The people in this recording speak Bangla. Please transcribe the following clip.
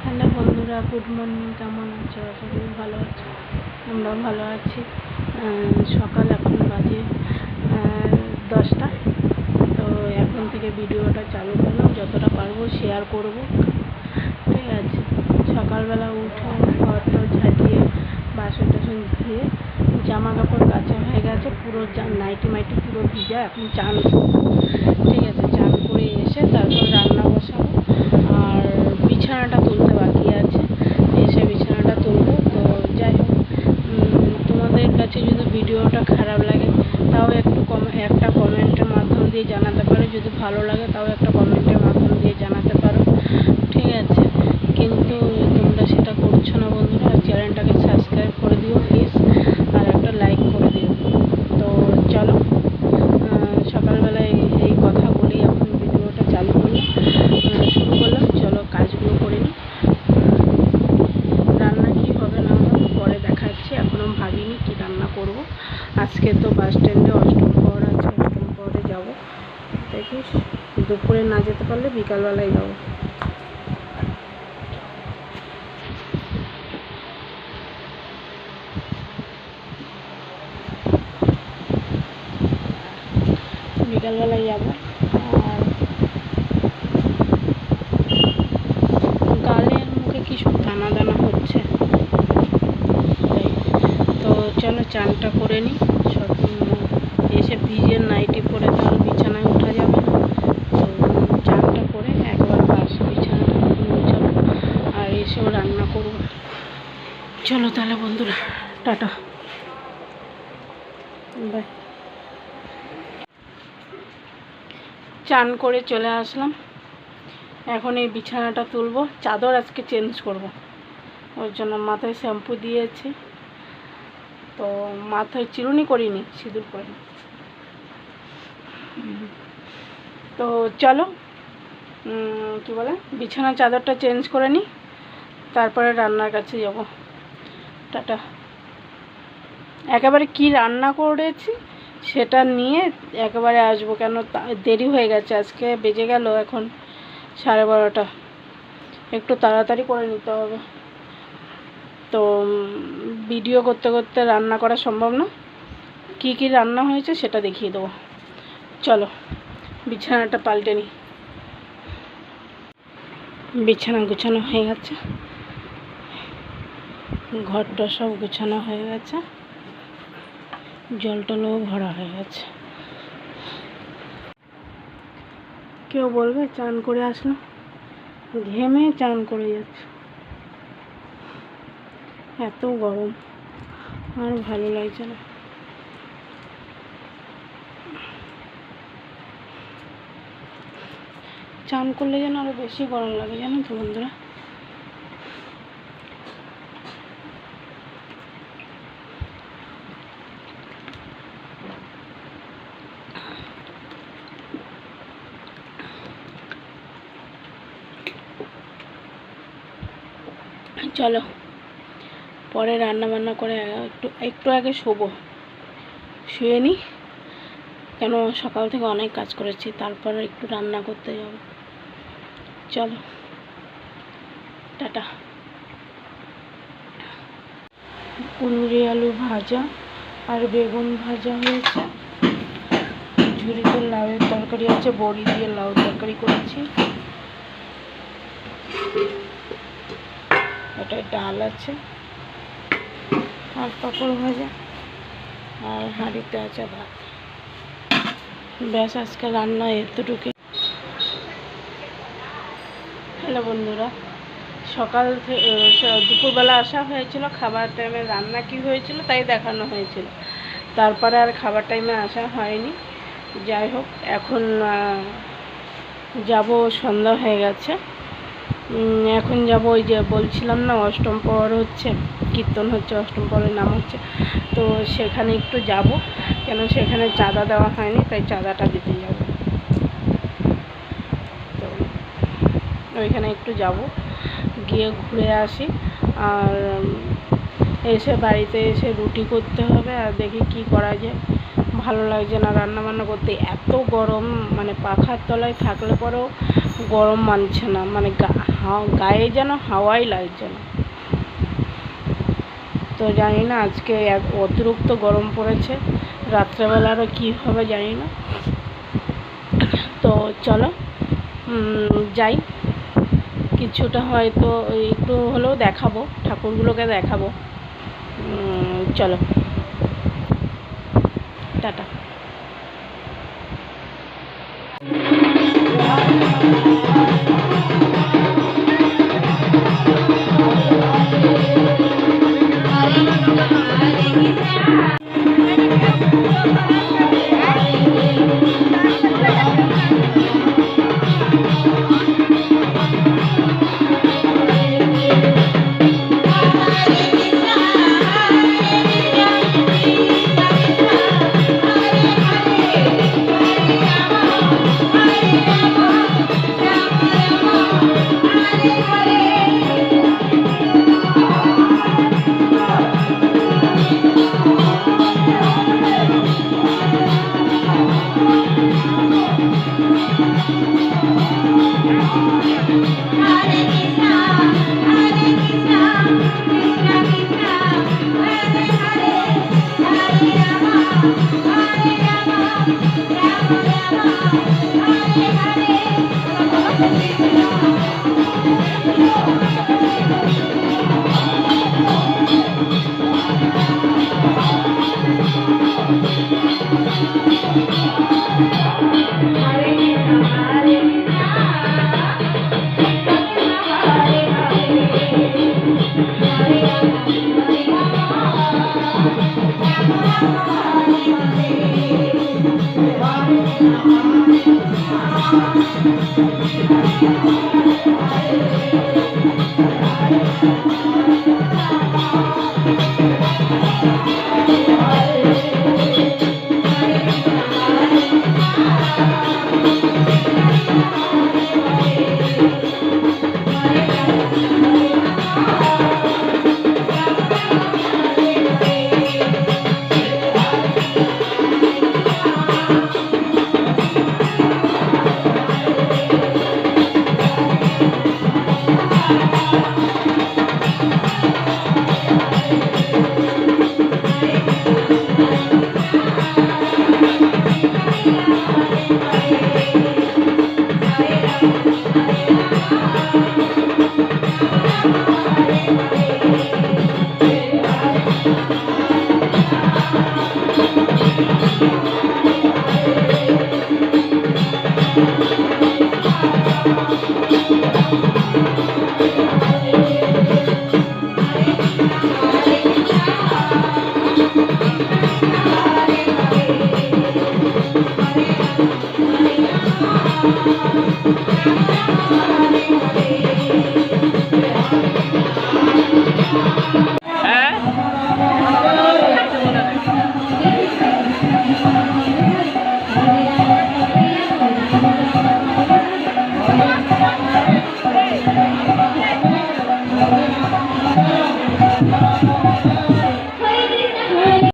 হ্যালো বন্ধুরা, গুড মর্নিং। কেমন আছো? আশা করি ভালো আছো। আমরাও ভালো আছি। সকাল এখন বাজে 10টা। তো এখন থেকে ভিডিওটা চালু করলাম, যতটা পারবো শেয়ার করব। ঠিক আছে। সকালবেলা উঠে ঘরটা ঝাঁটিয়ে বাসন টাসন ধুয়ে জামা কাপড় কাচা হয়ে গেছে, পুরো নাইটি মাইটি পুরো ভিজা। এখন চান করবো। ঠিক আছে, চান করে এসে তারপর রান্না বসাবো। আর বিছানাটা তুলতে বাকি আছে, এসে বিছানাটা তুলবো। তো যাই হোক, তোমাদের কাছে যদি ভিডিওটা খারাপ লাগে তাও একটা কমেন্টের মাধ্যম দিয়ে জানাতে পারো। যদি ভালো লাগে তাও একটা কমেন্টের মাধ্যম দিয়ে জানাতে পারো। ঠিক আছে, কিন্তু তোমরা সেটা করছো না বন্ধুরা। চ্যানেলটাকে সাবস্ক্রাইব করে দিও প্লিজ, আর একটা লাইক করে দিও। তো চলো, সকালবেলায় এই কথা বলেই এখন ভিডিওটা চালু করলাম, শুরু করলাম। চলো কাজগুলো করে নিই। রান্না কি হবে না হবে পরে দেখাচ্ছি, এখনও ভাবিনি কি রান্না করব। আজকে তো বাস স্ট্যান্ডে অষ্টম প্রহর আছে, অষ্টম প্রহরে যাবো। দেখিস, দুপুরে না যেতে পারলে বিকালবেলায় যাবো। বিকালবেলায় যাবো। আর গালের মুখে কি সব দানা দানা হচ্ছে। তো চলো চানটা করে নিই। সব এসে ভিজের নাইটি পরে তো আর বিছানায় ওঠা যাবে না। তো চানটা করে একবার বিছানাটা মুছাবো, আর এসেও রান্না করবো। চলো তাহলে বন্ধুরা, টাটা, বাই। চান করে চলে আসলাম, এখন এই বিছানাটা তুলবো। চাদর আজকে চেঞ্জ করব, ওর জন্য মাথায় শ্যাম্পু দিয়েছি। তো মাথায় চিরুনি করিনি, সিঁদুর করিনি। তো চলো, কী বলে, বিছানার চাদরটা চেঞ্জ করে নিই, তারপরে রান্নার কাছে যাব। টাটা। একেবারে কি রান্না করেছি সেটা নিয়ে একেবারে আসবো, কেন দেরি হয়ে গেছে। আজকে বেজে গেল এখন 12:30। একটু তাড়াতাড়ি করে নিতে হবে। তো ভিডিও করতে করতে রান্না করা সম্ভব না। কি কি রান্না হয়েছে সেটা দেখিয়ে দেবো। চলো বিছানাটা পাল্টে নিই। বিছানা গুছানো হয়ে গেছে, ঘরটা সব গুছানো হয়ে গেছে, জল টলও ভরা হয়ে গেছে। কেউ বলবে চান করে আসলাম, ঘেমে চান করে যাচ্ছে। এত গরম, আর ভালো লাগছে না। চান করলে যেন আরো বেশি গরম লাগে, জানো তো বন্ধুরা। চলো পরে রান্না বান্না করে একটু আগে শোবো, শুয়ে নিই। কেন সকাল থেকে অনেক কাজ করেছি, তারপর একটু রান্না করতে যাব। চলো টাটা। কুঁদরি আলু ভাজা আর বেগুন ভাজা হয়েছে, ঝুড়িতে লাউয়ের তরকারি আছে, বড়ি দিয়ে লাউ তরকারি করেছি, এটাই ডাল আছে, আর পাঁপড় ভাজা, আর হাঁড়িতে আছে ভাত। ব্যাস, আজকে রান্না এতটুকু। হ্যালো বন্ধুরা, সকাল থেকে দুপুরবেলা আসা হয়েছিল, খাবার টাইমে রান্না কি হয়েছিল তাই দেখানো হয়েছিল। তারপরে আর খাবার টাইমে আসা হয়নি। যাই হোক, এখন যাব, সন্ধ্যা হয়ে গেছে। এখন যাব, ওই যে বলছিলাম না অষ্টম প্রহর হচ্ছে, কীর্তন হচ্ছে, অষ্টম প্রহরের নাম হচ্ছে। তো সেখানে একটু যাব, কেন সেখানে চাঁদা দেওয়া হয়নি, তাই চাঁদাটা দিতে যাব। তো ওইখানে একটু যাব, গিয়ে ঘুরে আসি। আর এসে বাড়িতে এসে রুটি করতে হবে, আর দেখি কি করা যায়। ভালো লাগছে না রান্নাবান্না করতে, এত গরম, মানে পাখার তলায় থাকলে পরেও গরম মানছে না, মানে গায়ে যেন হাওয়াই লাগছে না। তো জানি না আজকে অতিরিক্ত গরম পড়েছে, রাত্রেবেলা আরও কী হবে জানি না। তো চলো যাই, কিছুটা হয়তো একটু হলেও দেখাবো, ঠাকুরগুলোকে দেখাবো। চলো, টাটা।